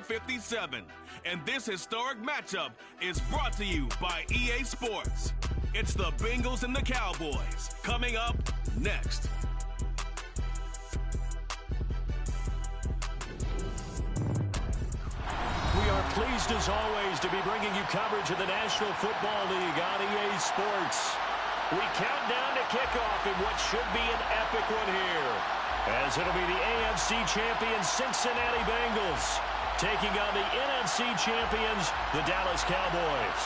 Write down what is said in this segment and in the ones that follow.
57. And this historic matchup is brought to you by EA Sports. It's the Bengals and the Cowboys coming up next. We are pleased, as always, to be bringing you coverage of the National Football League on EA Sports. We count down to kickoff in what should be an epic one here, as it'll be the AFC champions Cincinnati Bengals taking on the NFC champions, the Dallas Cowboys.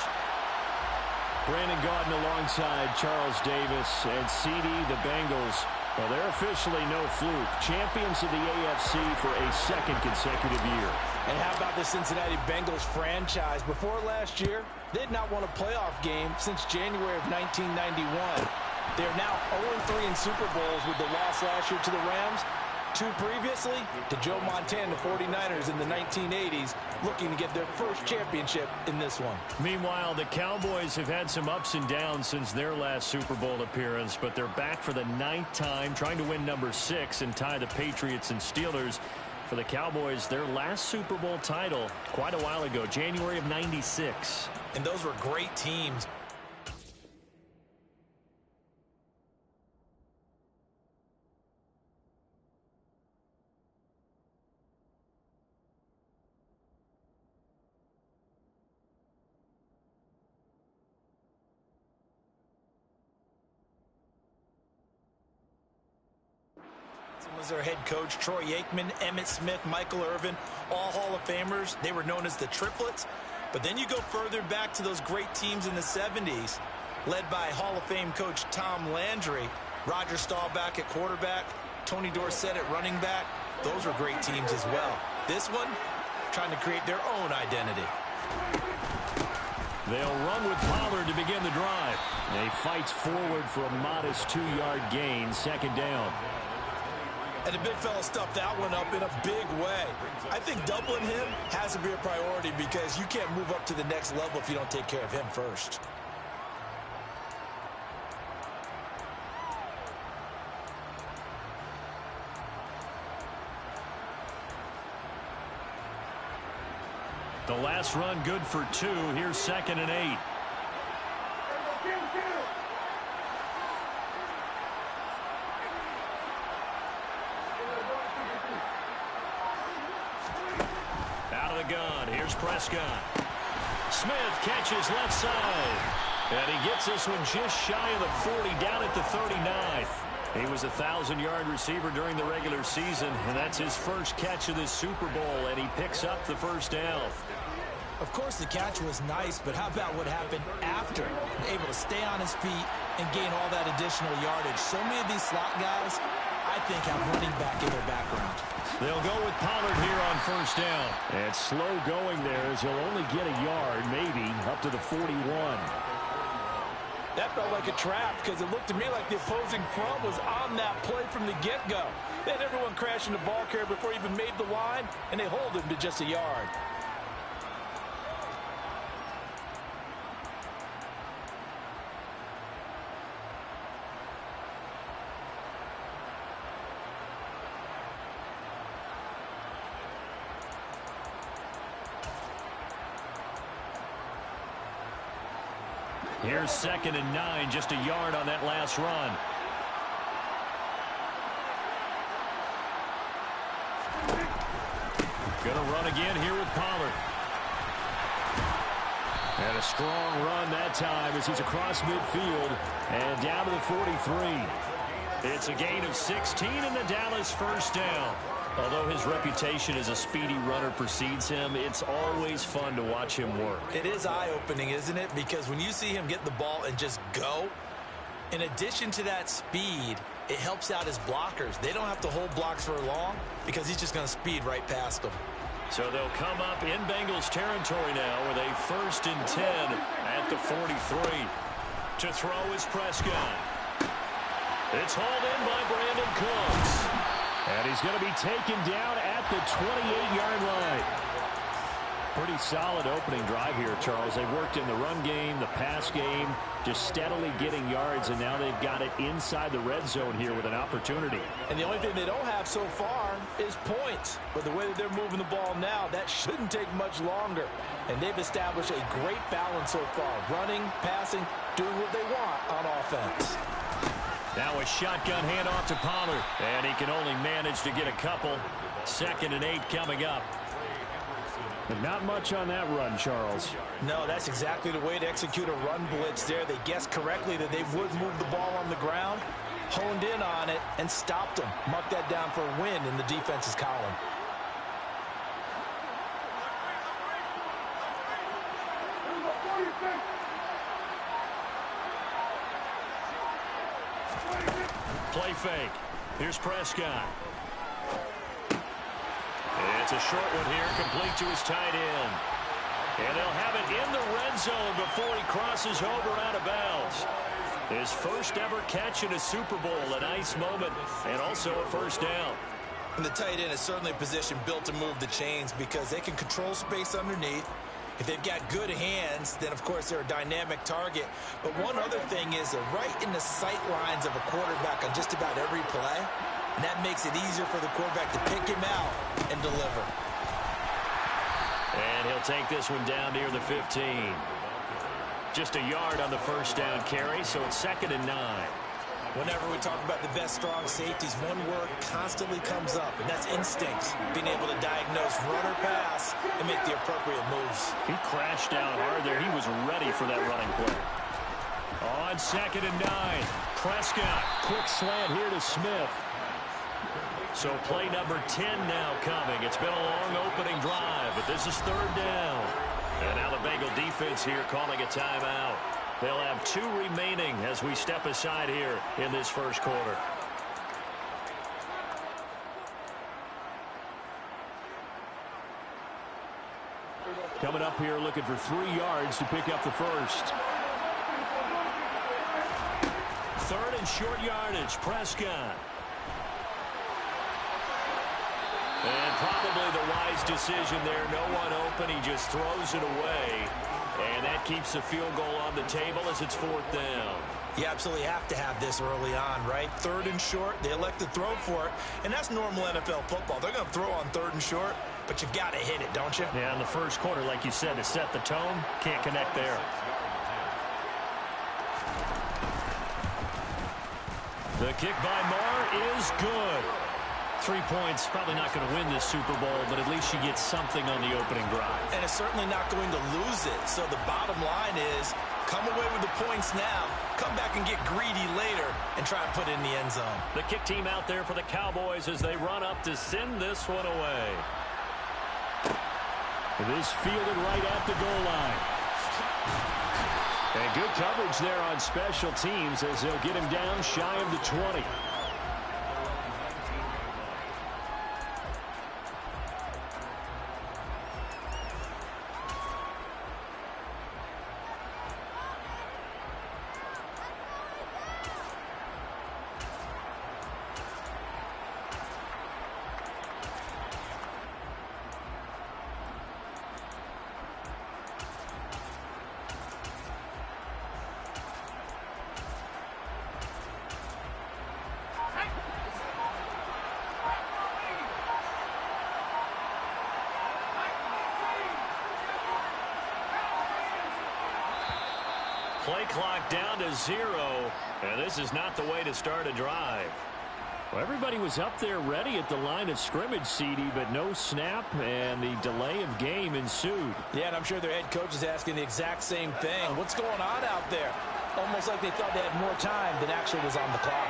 Brandon Gaudin alongside Charles Davis and CD, the Bengals. Well, they're officially no fluke. Champions of the AFC for a second consecutive year. And how about the Cincinnati Bengals franchise? Before last year, they did not won a playoff game since January of 1991. They're now 0-3 in Super Bowls with the loss last year to the Rams. 2 previously to Joe Montana, the 49ers in the 1980s, looking to get their first championship in this one. Meanwhile, the Cowboys have had some ups and downs since their last Super Bowl appearance, but they're back for the 9th time, trying to win number 6 and tie the Patriots and Steelers. For the Cowboys, their last Super Bowl title quite a while ago, January of '96. And those were great teams. Was their head coach, Troy Aikman, Emmitt Smith, Michael Irvin, all Hall of Famers. They were known as the Triplets. But then you go further back to those great teams in the 70s, led by Hall of Fame coach Tom Landry, Roger Staubach at quarterback, Tony Dorsett at running back. Those were great teams as well. This one, trying to create their own identity. They'll run with Pollard to begin the drive. They fights forward for a modest 2-yard gain, second down. And the big fella stuffed that one up in a big way. I think doubling him has to be a priority because you can't move up to the next level if you don't take care of him first. The last run good for 2. Here's 2nd and 8. Prescott. Smith catches left side. And he gets this one just shy of the 40, down at the 39. He was a 1,000-yard receiver during the regular season, and that's his first catch of this Super Bowl, and he picks up the first down. Of course, the catch was nice, but how about what happened after? Able to stay on his feet and gain all that additional yardage. So many of these slot guys, I think, have running back in their background. They'll go with Pollard here on first down. And slow going there as he'll only get a yard, maybe, up to the 41. That felt like a trap because it looked to me like the opposing front was on that play from the get-go. They had everyone crashing the ball carrier before he even made the line, and they hold him to just a yard. Here's 2nd and 9, just a yard on that last run. Gonna run again here with Pollard. And a strong run that time as he's across midfield and down to the 43. It's a gain of 16 and the Dallas first down. Although his reputation as a speedy runner precedes him, it's always fun to watch him work. It is eye-opening, isn't it? Because when you see him get the ball and just go, in addition to that speed, it helps out his blockers. They don't have to hold blocks for long because he's just going to speed right past them. So they'll come up in Bengals territory now with a 1st and 10 at the 43. To throw is Prescott. It's hauled in by Brandon Cooks. And he's going to be taken down at the 28-yard line. Pretty solid opening drive here, Charles. They worked in the run game, the pass game, just steadily getting yards, and now they've got it inside the red zone here with an opportunity. And the only thing they don't have so far is points. But the way that they're moving the ball now, that shouldn't take much longer. And they've established a great balance so far. Running, passing, doing what they want on offense. Now a shotgun handoff to Pollard. And he can only manage to get a couple. 2nd and 8 coming up. But not much on that run, Charles. No, that's exactly the way to execute a run blitz there. They guessed correctly that they would move the ball on the ground, honed in on it, and stopped them. Marked that down for a win in the defense's column. Play fake. Here's Prescott. It's a short one here, complete to his tight end. And they'll have it in the red zone before he crosses over out of bounds. His first ever catch in a Super Bowl, a nice moment, and also a first down. And the tight end is certainly a position built to move the chains because they can control space underneath. If they've got good hands, then, of course, they're a dynamic target. But one other thing is they're right in the sight lines of a quarterback on just about every play. And that makes it easier for the quarterback to pick him out and deliver. And he'll take this one down near the 15. Just a yard on the first down carry, so it's 2nd and 9. Whenever we talk about the best strong safeties, one word constantly comes up, and that's instinct. Being able to diagnose run or pass and make the appropriate moves. He crashed down hard there. He was ready for that running play. On 2nd and 9, Prescott. Quick slant here to Smith. So play number 10 now coming. It's been a long opening drive, but this is 3rd down. And now the Bengal defense here calling a timeout. They'll have 2 remaining as we step aside here in this first quarter. Coming up here looking for 3 yards to pick up the first. 3rd and short yardage, Prescott. And probably the wise decision there. No one open. He just throws it away. And that keeps the field goal on the table as it's 4th down. You absolutely have to have this early on, right? 3rd and short, they elect to throw for it. And that's normal NFL football. They're going to throw on 3rd and short, but you've got to hit it, don't you? Yeah, in the first quarter, like you said, to set the tone, can't connect there. The kick by Lamar is good. 3 points, probably not going to win this Super Bowl, but at least you get something on the opening drive. And it's certainly not going to lose it. So the bottom line is, come away with the points now, come back and get greedy later, and try and put it in the end zone. The kick team out there for the Cowboys as they run up to send this one away. This fielded right at the goal line. And good coverage there on special teams as they'll get him down shy of the 20. Play clock down to 0, and this is not the way to start a drive. Well, everybody was up there ready at the line of scrimmage, CD, but no snap, and the delay of game ensued. Yeah, and I'm sure their head coach is asking the exact same thing. What's going on out there? Almost like they thought they had more time than actually was on the clock.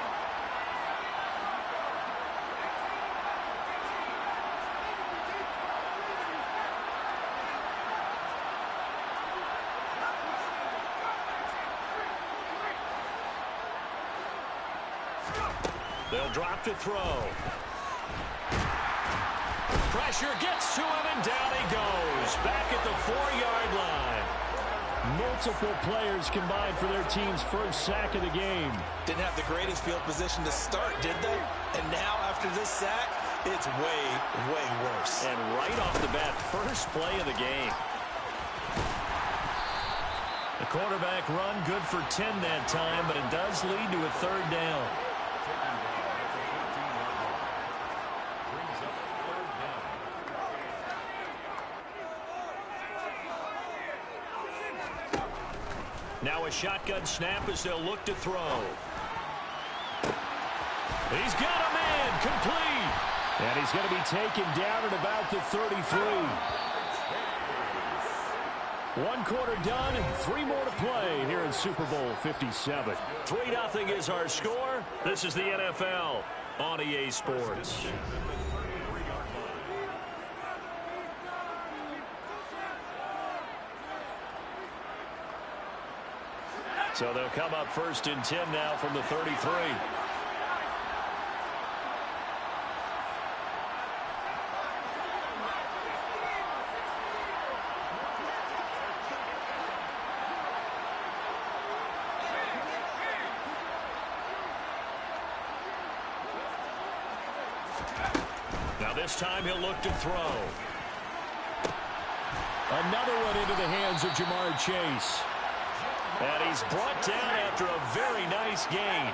They'll drop to throw. Pressure gets to him, and down he goes. Back at the 4-yard line. Multiple players combined for their team's first sack of the game. Didn't have the greatest field position to start, did they? And now, after this sack, It's way, way worse. And right off the bat, first play of the game. The quarterback run good for 10 that time, but it does lead to a third down. Now a shotgun snap as they'll look to throw. He's got a man complete. And he's going to be taken down at about the 33. One quarter done, 3 more to play here in Super Bowl 57. 3-0 is our score. This is the NFL on EA Sports. So they'll come up 1st and 10 now from the 33. Now this time he'll look to throw. Another one into the hands of Jamar Chase. And he's brought down after a very nice gain.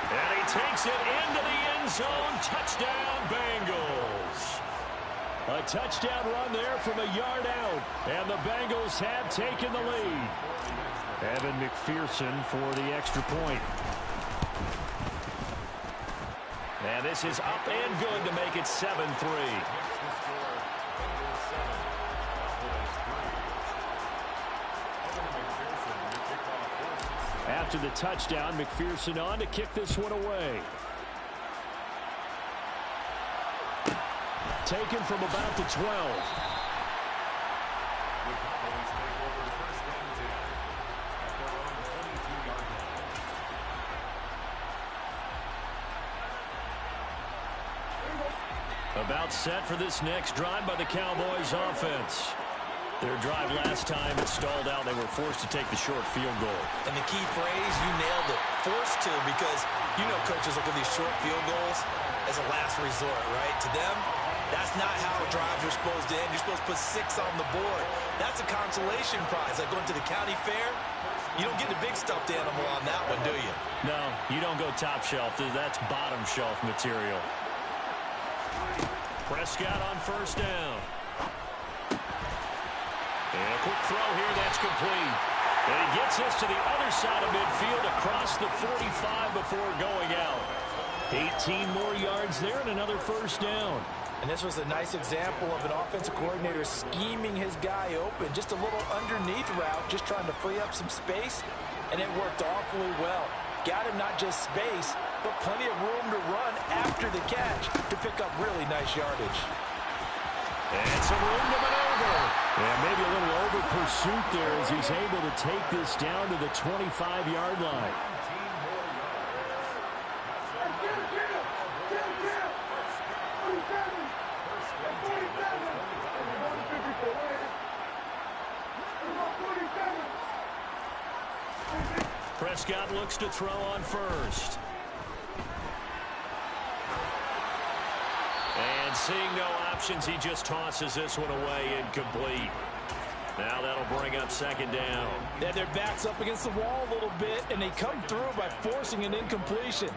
And he takes it into the end zone. Touchdown, Bengals. A touchdown run there from a yard out. And the Bengals have taken the lead. Evan McPherson for the extra point. And this is up and good to make it 7-3. After the touchdown, McPherson on to kick this one away. Taken from about the 12. About set for this next drive by the Cowboys offense. Their drive last time, it stalled out. They were forced to take the short field goal. And the key phrase, you nailed it. Forced to, because you know coaches look at these short field goals as a last resort, right? To them, that's not how drives are supposed to end. You're supposed to put 6 on the board. That's a consolation prize. Like going to the county fair, you don't get the big stuffed animal on that one, do you? No, you don't go top shelf. That's bottom shelf material. Prescott on 1st down. And a quick throw here, that's complete. And he gets this to the other side of midfield across the 45 before going out. 18 more yards there and another 1st down. And this was a nice example of an offensive coordinator scheming his guy open. Just a little underneath route, just trying to free up some space, and it worked awfully well. Got him not just space, but plenty of room to run after the catch to pick up really nice yardage. And some room to maneuver. And maybe a little over pursuit there as he's able to take this down to the 25-yard line. Prescott looks to throw on 1st. And seeing no options, he just tosses this one away, incomplete. Now that'll bring up 2nd down. Yeah, their back's up against the wall a little bit, and they come through by forcing an incompletion.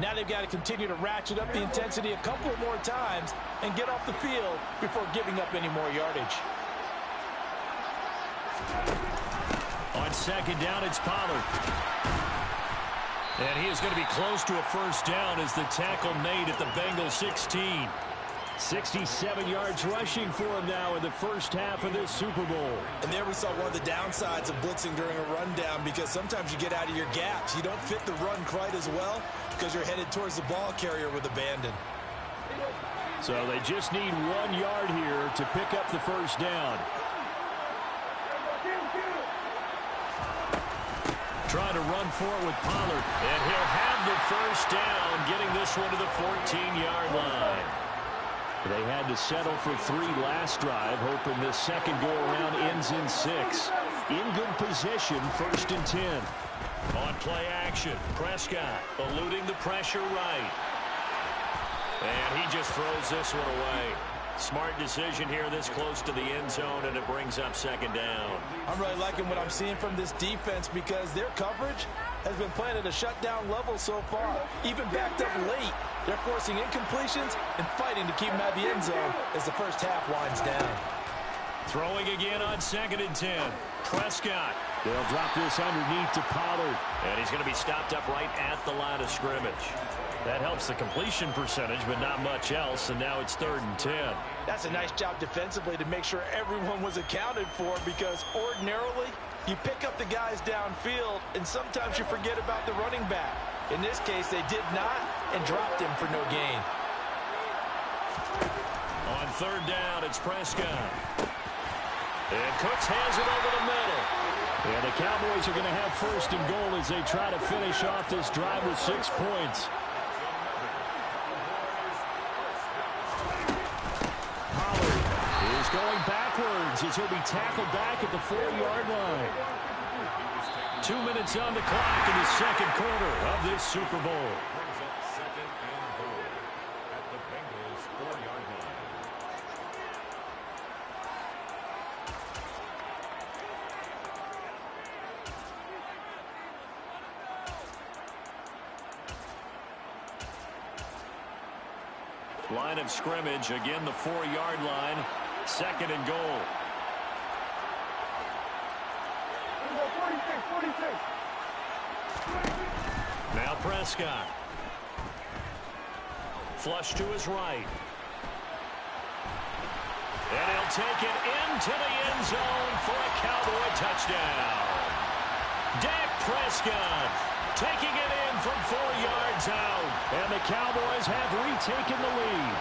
Now they've got to continue to ratchet up the intensity a couple more times and get off the field before giving up any more yardage. On 2nd down, it's Pollard. And he is going to be close to a 1st down as the tackle made at the Bengals 16. 67 yards rushing for him now in the first half of this Super Bowl. And there we saw one of the downsides of blitzing during a rundown, because sometimes you get out of your gaps. You don't fit the run quite as well because you're headed towards the ball carrier with abandon. So they just need 1 yard here to pick up the 1st down. Trying to run for it with Pollard. And he'll have the 1st down, getting this one to the 14-yard line. They had to settle for 3 last drive, hoping this second go-around ends in 6. In good position, 1st and 10. On play action, Prescott eluding the pressure right. And he just throws this one away. Smart decision here this close to the end zone, and it brings up second down. I'm really liking what I'm seeing from this defense because their coverage has been playing at a shutdown level so far. Even backed up late, they're forcing incompletions and fighting to keep them out of the end zone as the first half winds down. Throwing again on 2nd and 10. Prescott. They'll drop this underneath to Pollard. And he's going to be stopped up right at the line of scrimmage. That helps the completion percentage, but not much else, and now it's 3rd and 10. That's a nice job defensively to make sure everyone was accounted for, because ordinarily you pick up the guys downfield and sometimes you forget about the running back. In this case, they did not and dropped him for no gain. On 3rd down, it's Prescott. And Cooks has it over the middle. And the Cowboys are going to have 1st and goal as they try to finish off this drive with 6 points. Pollard is going backwards as he'll be tackled back at the 4-yard line. 2 minutes on the clock in the 2nd quarter of this Super Bowl. Line of scrimmage, again the 4-yard line, 2nd and goal. 46. Now Prescott. Flush to his right. And he'll take it into the end zone for a Cowboy touchdown. Dak Prescott taking it in from 4 yards out. And the Cowboys have retaken the lead.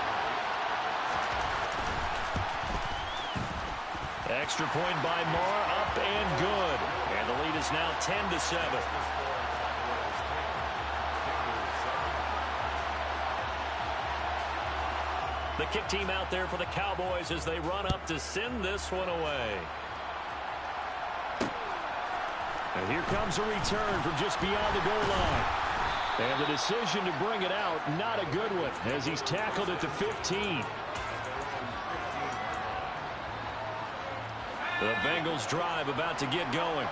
Extra point by Moore, up and good. And the lead is now 10-7. The kick team out there for the Cowboys as they run up to send this one away. And here comes a return from just beyond the goal line. And the decision to bring it out, not a good one, as he's tackled at the 15. The Bengals drive about to get going.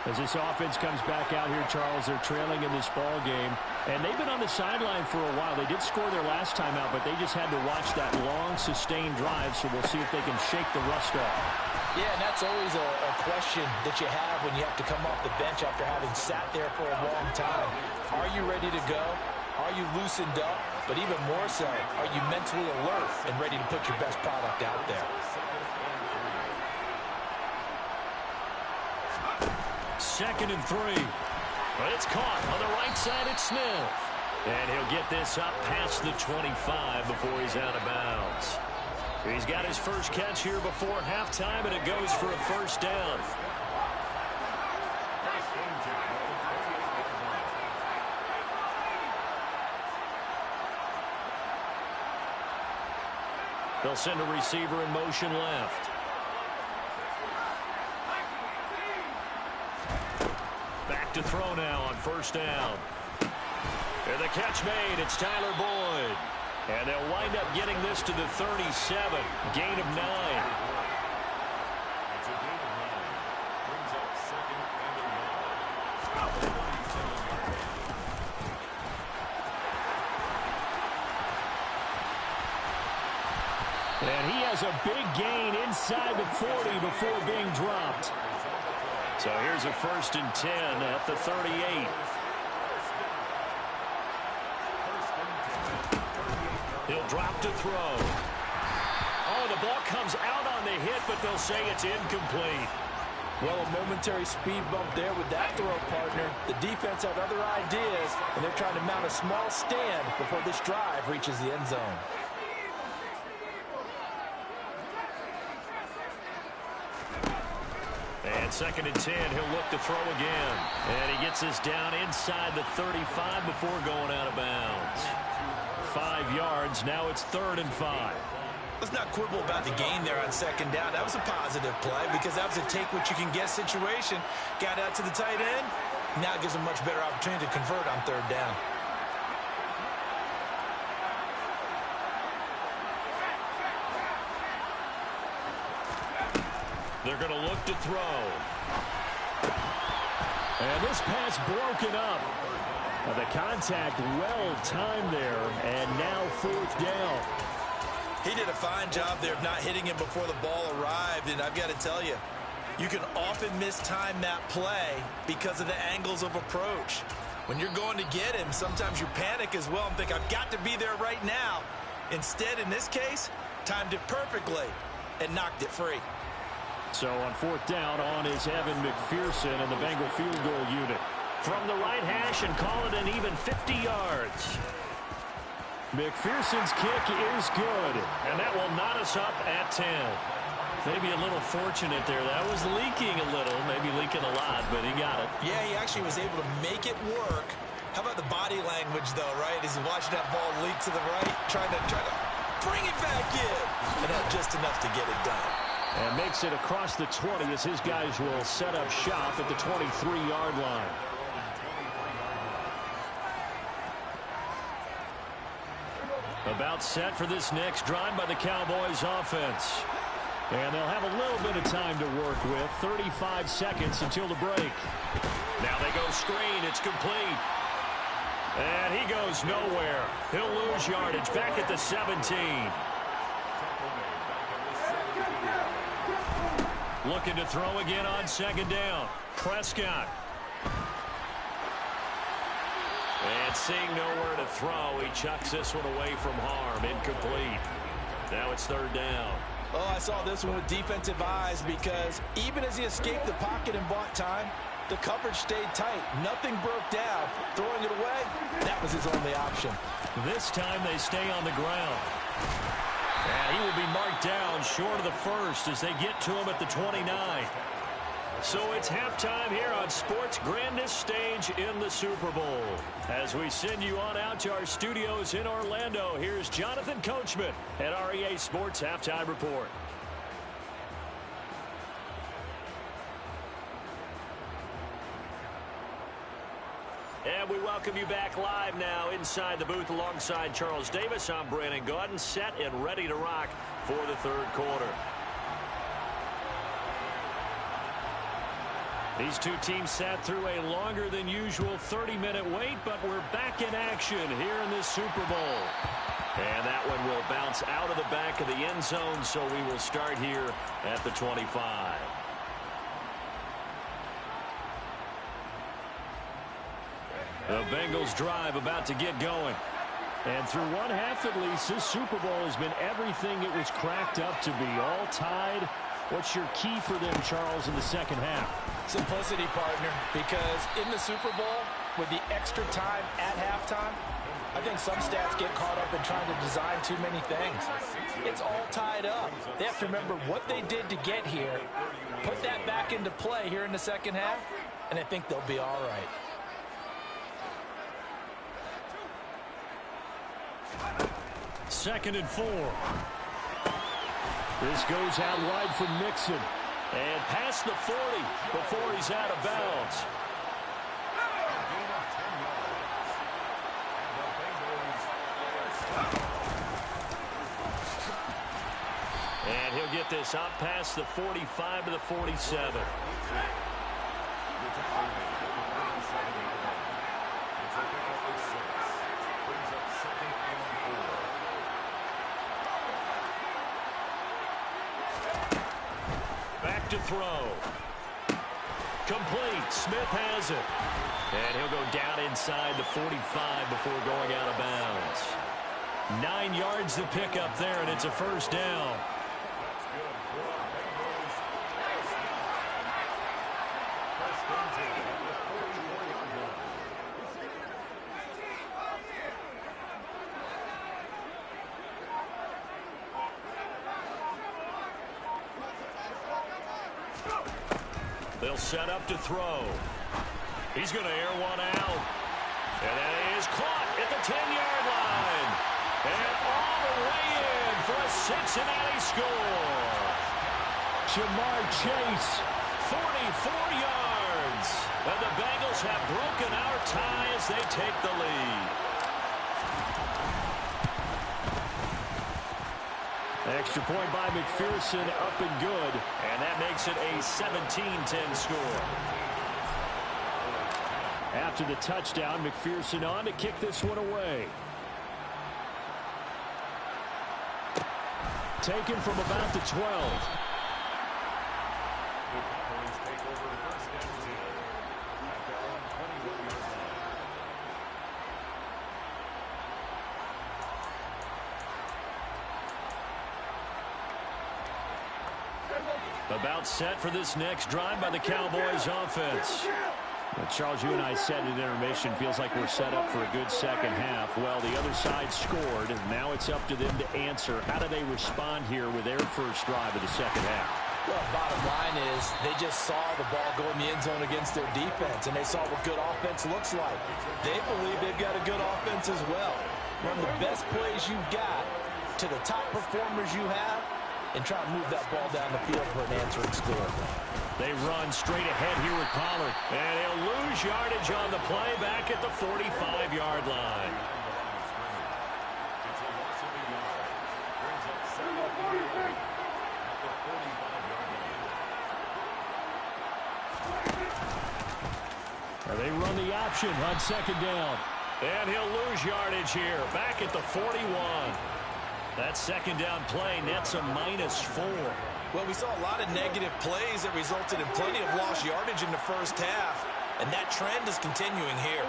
As this offense comes back out here, Charles, they're trailing in this ball game. And they've been on the sideline for a while. They did score their last time out, but they just had to watch that long, sustained drive, so we'll see if they can shake the rust off. Yeah, and that's always a question that you have when you have to come off the bench after having sat there for a long time. Are you ready to go? Are you loosened up? But even more so, are you mentally alert and ready to put your best product out there? 2nd and 3. But it's caught on the right side at Smith. And he'll get this up past the 25 before he's out of bounds. He's got his first catch here before halftime, and it goes for a 1st down. They'll send a receiver in motion left. Back to throw now on 1st down. And the catch made. It's Tyler Boyd. And they'll wind up getting this to the 37. Gain of 9. And he has a big gain inside the 40 before being dropped. So here's a 1st and 10 at the 38. He'll drop to throw. Oh, the ball comes out on the hit, but they'll say it's incomplete. Well, a momentary speed bump there with that throw, partner. The defense had other ideas, and they're trying to mount a small stand before this drive reaches the end zone. And 2nd and 10, he'll look to throw again. And he gets this down inside the 35 before going out of bounds. 5 yards, now it's 3rd and 5. Let's not quibble about the gain there on 2nd down. That was a positive play because that was a take-what-you-can-get situation. Got out to the tight end, Now it gives them much better opportunity to convert on third down. They're going to look to throw. And this pass broken up. The contact well timed there, and now fourth down. He did a fine job there of not hitting him before the ball arrived, and I've got to tell you, you can often mistime that play because of the angles of approach. When you're going to get him, sometimes you panic as well and think, I've got to be there right now. Instead, in this case, timed it perfectly and knocked it free. So on fourth down, on is Evan McPherson and the Bengal field goal unit. From the right hash and call it an even 50 yards. McPherson's kick is good. And that will knot us up at 10. Maybe a little fortunate there. That was leaking a little, maybe leaking a lot, but he got it. Yeah, he actually was able to make it work. How about the body language, though, right? As he's watching that ball leak to the right, trying to bring it back in. And not just enough to get it done. And makes it across the 20 as his guys will set up shop at the 23-yard line. About set for this next drive by the Cowboys offense. And they'll have a little bit of time to work with. 35 seconds until the break. Now they go screen. It's complete. And he goes nowhere. He'll lose yardage back at the 17. Looking to throw again on second down. Prescott. And seeing nowhere to throw, he chucks this one away from harm. Incomplete. Now it's third down. Oh, I saw this one with defensive eyes because even as he escaped the pocket and bought time, the coverage stayed tight. Nothing broke down. Throwing it away, that was his only option. This time they stay on the ground. And he will be marked down short of the first as they get to him at the 29. So it's halftime here on sports' grandest stage in the Super Bowl. As we send you on out to our studios in Orlando, here's Jonathan Coachman at REA Sports Halftime Report. And we welcome you back live now inside the booth alongside Charles Davis. I'm Brandon Gaudin, set and ready to rock for the third quarter. These two teams sat through a longer than usual 30-minute wait, but we're back in action here in this Super Bowl. And that one will bounce out of the back of the end zone, so we will start here at the 25. The Bengals drive about to get going. And through one half at least, this Super Bowl has been everything it was cracked up to be. All tied. What's your key for them, Charles, in the second half? Simplicity, partner, because in the Super Bowl, with the extra time at halftime, I think some stats get caught up in trying to design too many things. It's all tied up. They have to remember what they did to get here, put that back into play here in the second half, and I think they'll be all right. Second and 4. This goes out wide for Mixon. And past the 40 before he's out of bounds. And he'll get this up past the 45 to the 47. To throw. Complete. Smith has it. And he'll go down inside the 45 before going out of bounds. 9 yards to pick up there, and it's a first down. They'll set up to throw. He's going to air one out. And that is caught at the 10-yard line. And all the way in for a Cincinnati score. Jamar Chase. 44 yards. And the Bengals have broken our tie as they take the lead. Extra point by McPherson, up and good. And that makes it a 17-10 score. After the touchdown, McPherson on to kick this one away. Taken from about the 12. About set for this next drive by the Cowboys offense. Well, Charles, you and I said at intermission, feels like we're set up for a good second half. Well, the other side scored, and now it's up to them to answer. How do they respond here with their first drive of the second half? Well, bottom line is they just saw the ball go in the end zone against their defense, and they saw what good offense looks like. They believe they've got a good offense as well. Run the best plays you've got to the top performers you have, and try to move that ball down the field for an answering score. They run straight ahead here with Pollard. And he'll lose yardage on the play back at the 45-yard line. They run the option on second down. And he'll lose yardage here back at the 41. That second down play nets a -4. Well, we saw a lot of negative plays that resulted in plenty of lost yardage in the first half, and that trend is continuing here.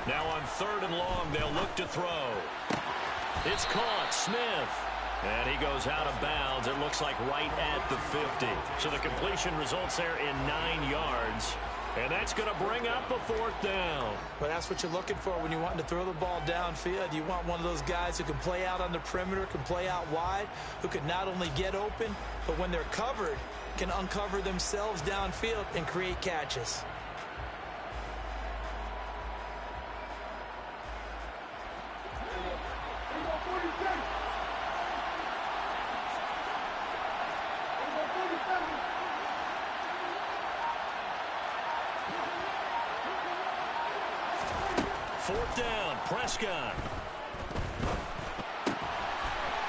Now on 3rd and long, they'll look to throw. It's caught. Smith. And he goes out of bounds, it looks like right at the 50. So the completion results there in 9 yards. And that's going to bring up a 4th down. Well, that's what you're looking for when you want to throw the ball downfield. You want one of those guys who can play out on the perimeter, can play out wide, who can not only get open, but when they're covered, can uncover themselves downfield and create catches. Fourth down, Prescott.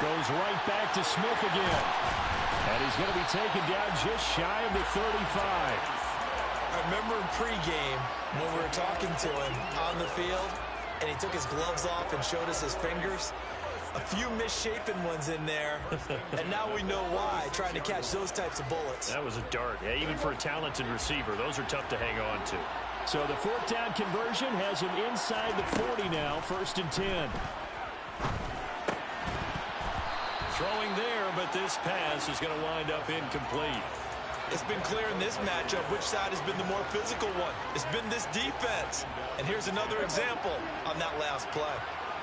Goes right back to Smith again. And he's going to be taken down just shy of the 35. I remember in pregame when we were talking to him on the field, and he took his gloves off and showed us his fingers. A few misshapen ones in there, and now we know why, trying to catch those types of bullets. That was a dart. Yeah, even for a talented receiver, those are tough to hang on to. So the 4th down conversion has him inside the 40 now, 1st and 10. Throwing there, but this pass is going to wind up incomplete. It's been clear in this matchup which side has been the more physical one. It's been this defense. And here's another example on that last play.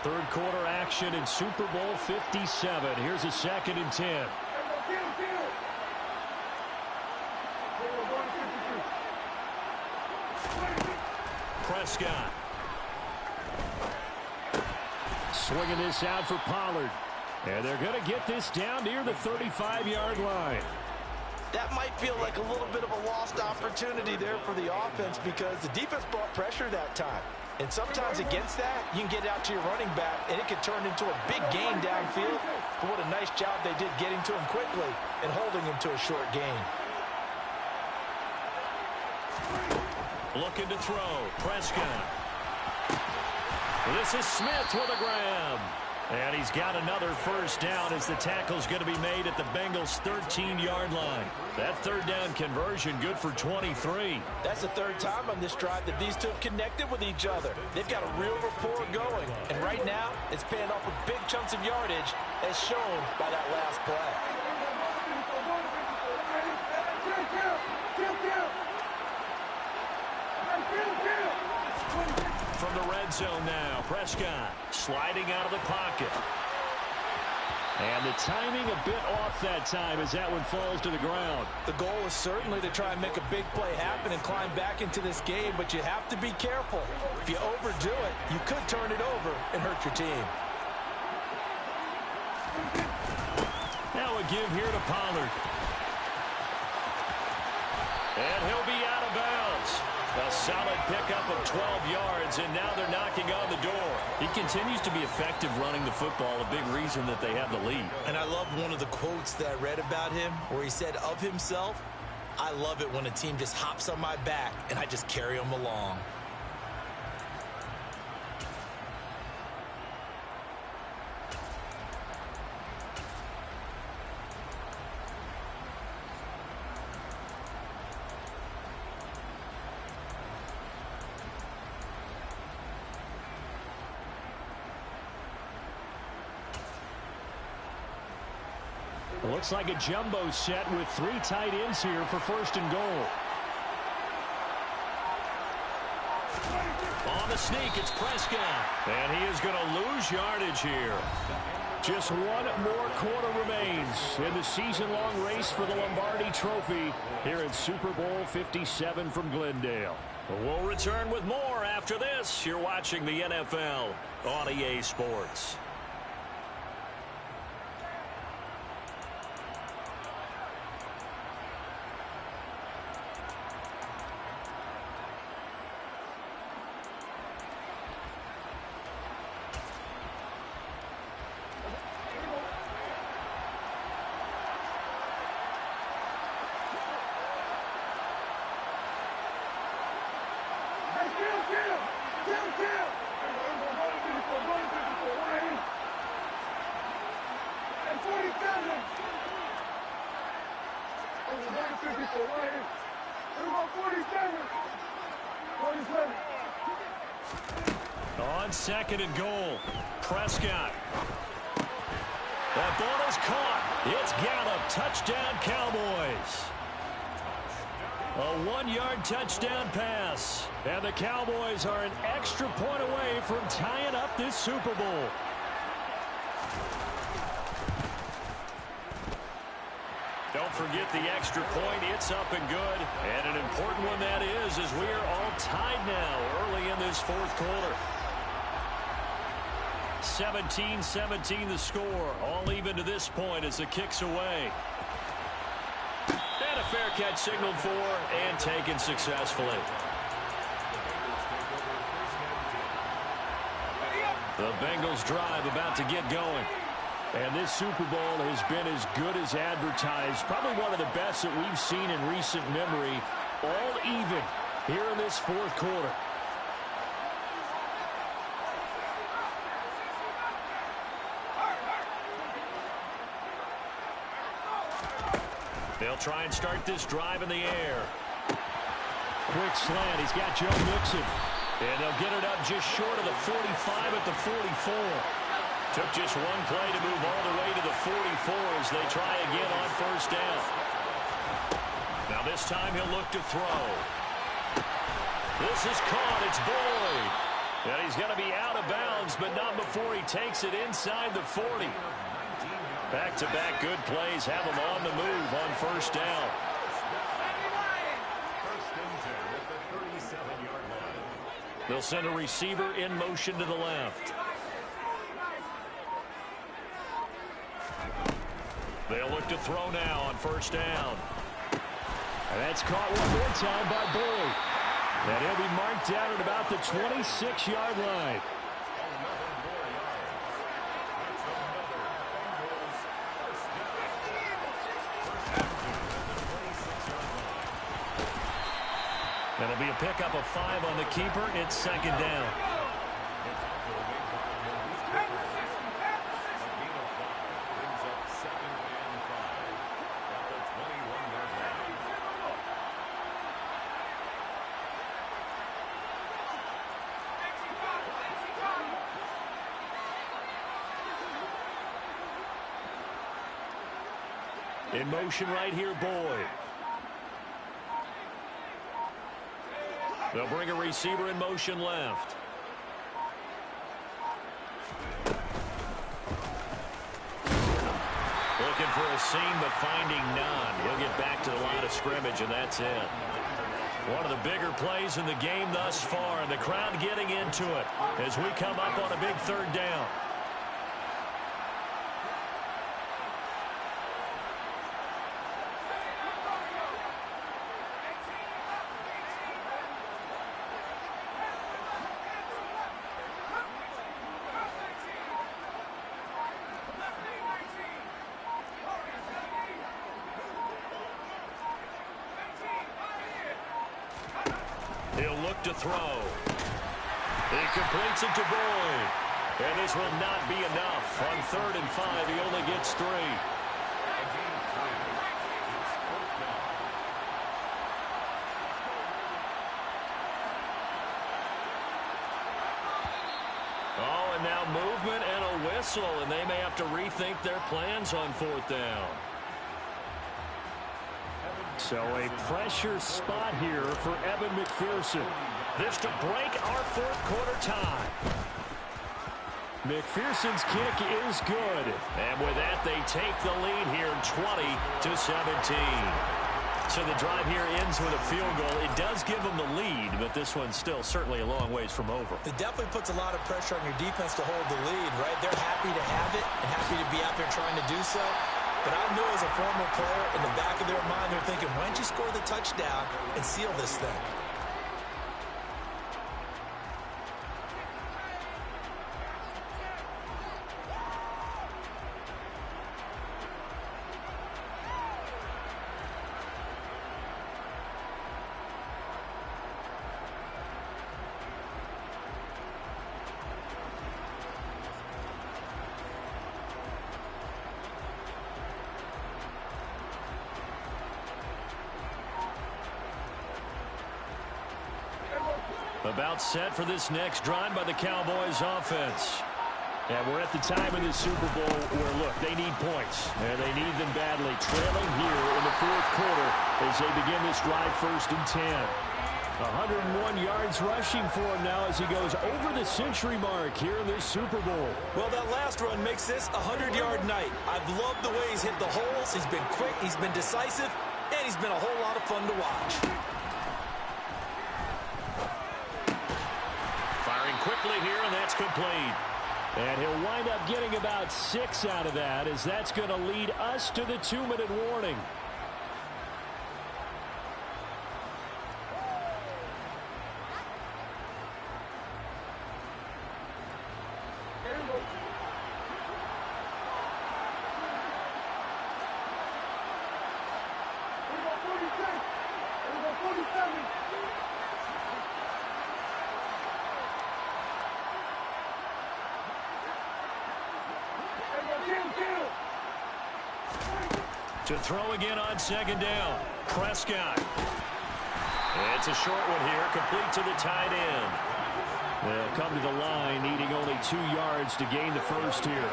3rd quarter action in Super Bowl 57. Here's a 2nd and 10. Prescott. Swinging this out for Pollard. And they're going to get this down near the 35-yard line. That might feel like a little bit of a lost opportunity there for the offense because the defense brought pressure that time. And sometimes against that, you can get out to your running back, and it could turn into a big gain downfield. But what a nice job they did getting to him quickly and holding him to a short gain. Looking to throw. Prescott. This is Smith with a grab. And he's got another first down as the tackle's going to be made at the Bengals' 13-yard line. That 3rd down conversion good for 23. That's the 3rd time on this drive that these two have connected with each other. They've got a real rapport going. And right now, it's paying off with big chunks of yardage as shown by that last play. From the red zone now, Prescott sliding out of the pocket. And the timing a bit off that time as that one falls to the ground. The goal is certainly to try and make a big play happen and climb back into this game, but you have to be careful. If you overdo it, you could turn it over and hurt your team. Now a give here to Pollard. And he'll be out of bounds. A solid pickup of 12 yards, and now they're knocking on the door. He continues to be effective running the football, a big reason that they have the lead. And I love one of the quotes that I read about him where he said of himself, "I love it when a team just hops on my back and I just carry them along." Looks like a jumbo set with 3 tight ends here for 1st and goal. On the sneak, it's Prescott. And he is going to lose yardage here. Just one more quarter remains in the season-long race for the Lombardi Trophy here in Super Bowl 57 from Glendale. We'll return with more after this. You're watching the NFL on EA Sports. On 2nd and goal, Prescott. That ball is caught. It's Gallup. Touchdown, Cowboys. A 1-yard touchdown pass. And the Cowboys are an extra point away from tying up this Super Bowl. Don't forget the extra point. It's up and good. And an important one that is, as we are all tied now early in this 4th quarter. 17-17 the score. All even to this point as the kick's away. And a fair catch signaled for and taken successfully. The Bengals drive about to get going. And this Super Bowl has been as good as advertised. Probably one of the best that we've seen in recent memory. All even here in this 4th quarter. They'll try and start this drive in the air. Quick slant. He's got Joe Mixon. And they'll get it up just short of the 45 at the 44. Took just one play to move all the way to the 44 as they try again on 1st down. Now this time he'll look to throw. This is caught. It's Boyd. And he's going to be out of bounds, but not before he takes it inside the 40. Back-to-back good plays have him on the move on 1st down. They'll send a receiver in motion to the left. They'll look to throw now on 1st down. And that's caught one more time by Boyd. And he'll be marked down at about the 26-yard line. That'll be a pickup of 5 on the keeper. It's 2nd down. In motion right here, Boyd. They'll bring a receiver in motion left. Looking for a seam, but finding none. He'll get back to the line of scrimmage, and that's it. One of the bigger plays in the game thus far, and the crowd getting into it as we come up on a big 3rd down. He'll look to throw. He completes it to Boyd. And this will not be enough. On 3rd and 5, he only gets 3. Oh, and now movement and a whistle, and they may have to rethink their plans on 4th down. So a pressure spot here for Evan McPherson. This to break our 4th quarter tie. McPherson's kick is good. And with that, they take the lead here 20-17. So the drive here ends with a field goal. It does give them the lead, but this one's still certainly a long ways from over. It definitely puts a lot of pressure on your defense to hold the lead, right? They're happy to have it and happy to be out there trying to do so. But I know as a former player, in the back of their mind, they're thinking, why don't you score the touchdown and seal this thing? About set for this next drive by the Cowboys offense. And we're at the time in the Super Bowl where, look, they need points. And they need them badly. Trailing here in the 4th quarter as they begin this drive 1st and 10. 101 yards rushing for him now as he goes over the century mark here in this Super Bowl. Well, that last run makes this a 100-yard night. I've loved the way he's hit the holes. He's been quick, he's been decisive, and he's been a whole lot of fun to watch. Quickly here, and that's complete. And he'll wind up getting about 6 out of that, as that's going to lead us to the 2-minute warning. To throw again on 2nd down. Prescott. It's a short one here, complete to the tight end. They'll come to the line, needing only 2 yards to gain the first here.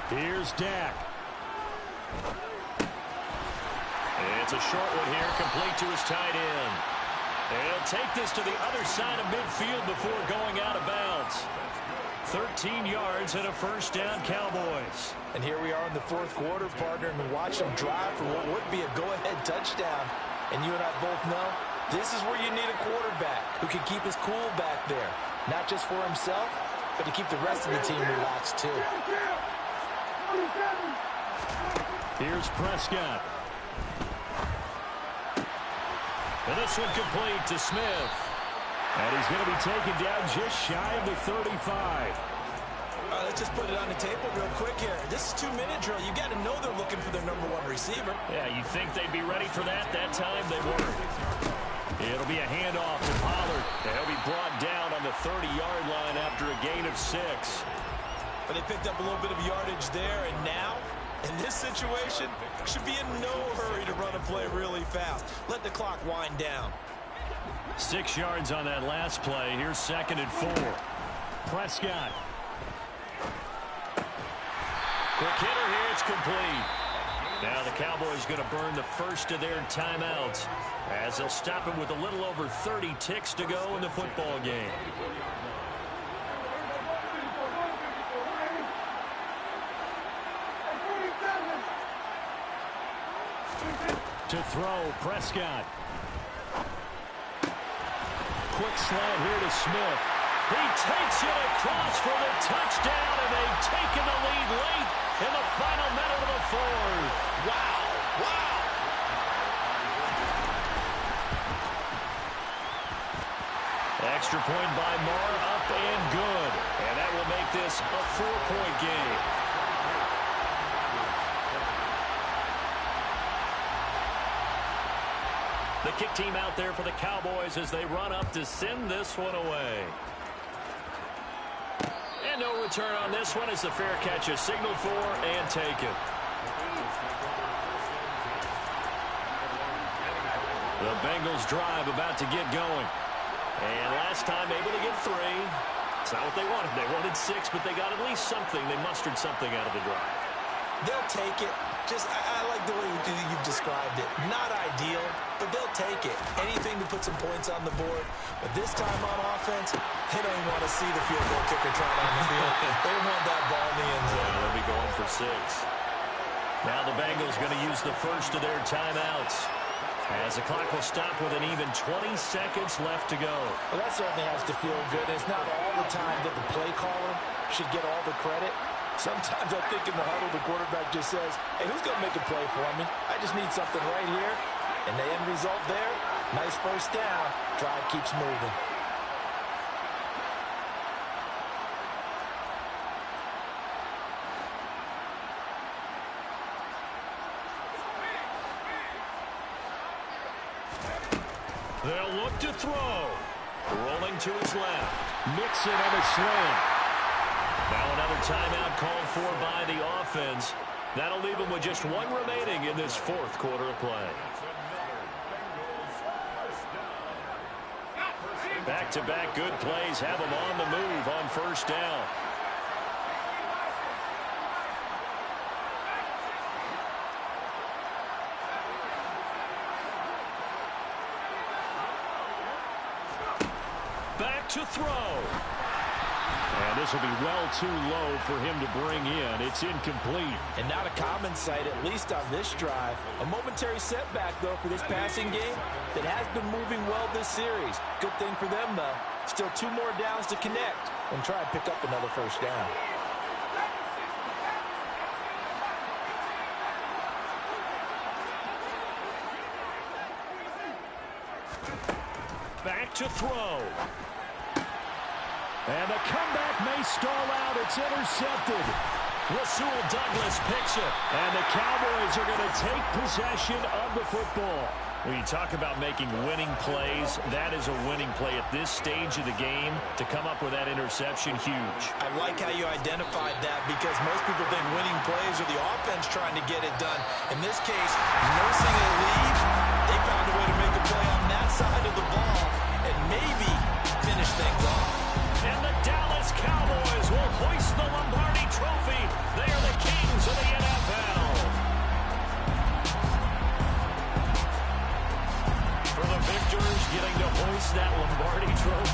Here's Dak. It's a short one here, complete to his tight end. He'll take this to the other side of midfield before going out of bounds. 13 yards and a 1st down, Cowboys. And here we are in the 4th quarter, partner, and watch them drive for what would be a go-ahead touchdown. And you and I both know this is where you need a quarterback who can keep his cool back there. Not just for himself, but to keep the rest of the team relaxed too. Here's Prescott. And this one complete to Smith. And he's going to be taken down just shy of the 35. Let's just put it on the table real quick here. This is 2-minute drill. You got to know they're looking for their #1 receiver. Yeah, you think they'd be ready for that? That time they weren't. It'll be a handoff to Pollard. And he'll be brought down on the 30-yard line after a gain of 6. But they picked up a little bit of yardage there, and now, in this situation, should be in no hurry to run a play really fast. Let the clock wind down. 6 yards on that last play. Here's 2nd and 4. Prescott. Quick hitter here. It's complete. Now the Cowboys going to burn the first of their timeouts as they'll stop him with a little over 30 ticks to go in the football game. To throw, Prescott. Quick slant here to Smith. He takes it across for the touchdown, and they've taken the lead late in the final minute of the 4th. Wow. Wow. Extra point by Mar, up and good. And that will make this a 4-point game. The kick team out there for the Cowboys as they run up to send this one away. And no return on this one as the fair catch is signaled for and taken. The Bengals drive about to get going. And last time able to get 3. It's not what they wanted. They wanted 6, but they got at least something. They mustered something out of the drive. They'll take it. I like the way you've described it. Not ideal, but they'll take it. Anything to put some points on the board. But this time on offense, they don't even want to see the field goal kicker trying on the field. They want that ball in the end zone. Yeah, they'll be going for 6. Now the Bengals going to use the first of their timeouts, as the clock will stop with an even 20 seconds left to go. Well, that certainly has to feel good. It's not all the time that the play caller should get all the credit. Sometimes I think in the huddle, the quarterback just says, hey, who's going to make a play for me? I just need something right here. And the end result there, nice first down. Drive keeps moving. They'll look to throw. Rolling to his left. Mixon on a slam. Now another timeout called for by the offense. That'll leave him with just 1 remaining in this 4th quarter of play. Back-to-back good plays have him on the move on first down. Back to throw. And this will be well too low for him to bring in. It's incomplete. And not a common sight, at least on this drive. A momentary setback, though, for this passing game that has been moving well this series. Good thing for them, though. Still 2 more downs to connect and try and pick up another first down. Back to throw. And the comeback may stall out. It's intercepted. Rasul Douglas picks it. And the Cowboys are going to take possession of the football. When you talk about making winning plays, that is a winning play at this stage of the game. To come up with that interception, huge. I like how you identified that, because most people think winning plays are the offense trying to get it done. In this case, nursing a lead, they found a way to make a play on that side of the ball and maybe finish things off. And the Dallas Cowboys will hoist the Lombardi Trophy. They are the kings of the NFL. For the victors, getting to hoist that Lombardi Trophy.